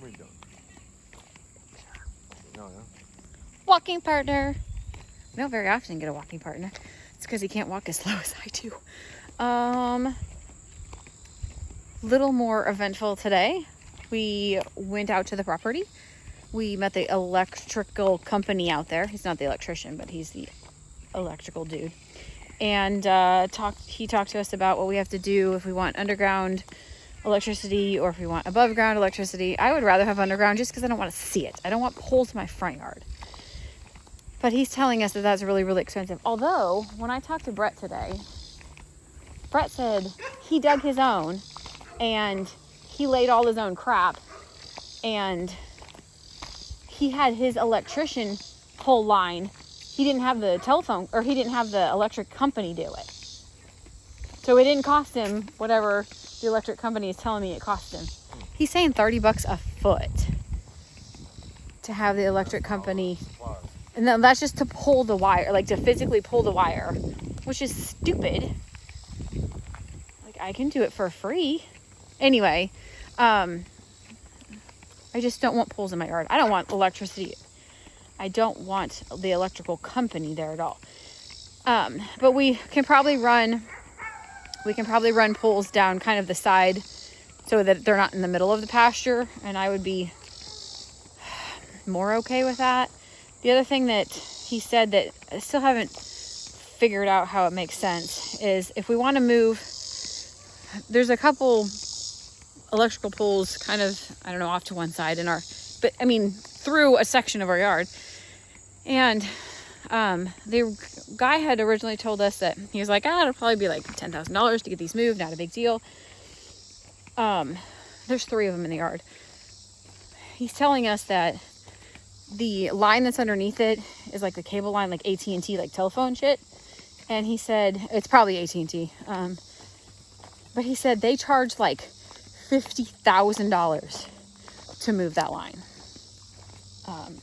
What are you doing? No. Walking partner. I don't very often get a walking partner. It's because he can't walk as slow as I do. Little more eventful today. We went out to the property. We met the electrical company out there. He's not the electrician, but he's the electrical dude. And he talked to us about what we have to do if we want underground electricity or if we want above ground electricity. I would rather have underground just because I don't want to see it. I don't want poles in my front yard. But he's telling us that that's really, really expensive. Although, when I talked to Brett today, Brett said he dug his own and he laid all his own crap, and he had his electrician pull line. He didn't have the telephone, or he didn't have the electric company do it. So it didn't cost him whatever the electric company is telling me it cost him. He's saying $30 a foot to have the electric company. And then that's just to pull the wire, like to physically pull the wire, which is stupid. Like, I can do it for free. Anyway, I just don't want poles in my yard. I don't want electricity. I don't want the electrical company there at all. But we can probably run poles down kind of the side so that they're not in the middle of the pasture, and I would be more okay with that. The other thing that he said that I still haven't figured out how it makes sense is if we want to move, there's a couple electrical poles kind of, I don't know, off to one side through a section of our yard. And the guy had originally told us that he was like, it'll probably be like $10,000 to get these moved, not a big deal. There's 3 of them in the yard. He's telling us that the line that's underneath it is like the cable line, like AT&T, like telephone shit. And he said, it's probably AT&T. But he said they charge like $50,000 to move that line.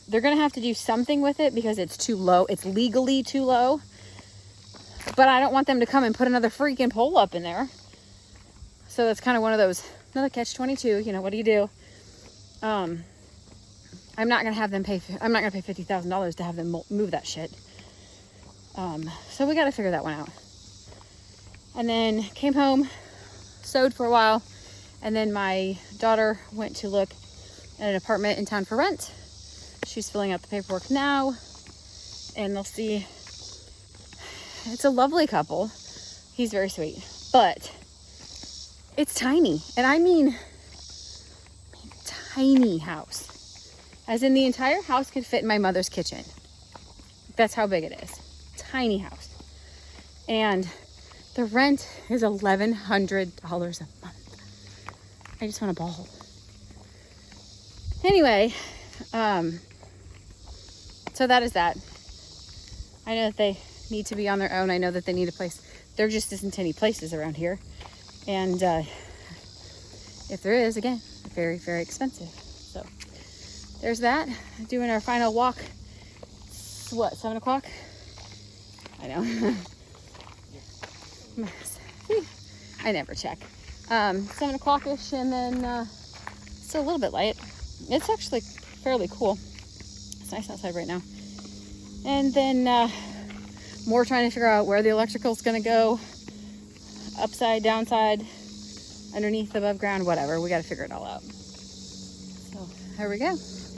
They're going to have to do something with it because it's too low. It's legally too low. But I don't want them to come and put another freaking pole up in there. So that's kind of one of those, another catch-22. You know, what do you do? I'm not going to have them pay, I'm not going to pay $50,000 to have them move that shit. So we got to figure that one out. And then came home, sewed for a while. And then my daughter went to look at an apartment in town for rent. She's filling out the paperwork now. And they'll see. It's a lovely couple. He's very sweet. But it's tiny. And I mean tiny house. As in the entire house could fit in my mother's kitchen. That's how big it is. Tiny house. And the rent is $1,100 a month. I just want a ball. Anyway, so that is that. I know that they need to be on their own. I know that they need a place. There just isn't any places around here. And if there is, again, very, very expensive. So there's that. Doing our final walk. It's what, 7 o'clock? I know. I never check. 7 o'clock-ish, and then still a little bit light. It's actually fairly cool. It's nice outside right now. And then more trying to figure out where the electrical's going to go. Upside, downside, underneath, above ground, whatever. We got to figure it all out. So, here we go.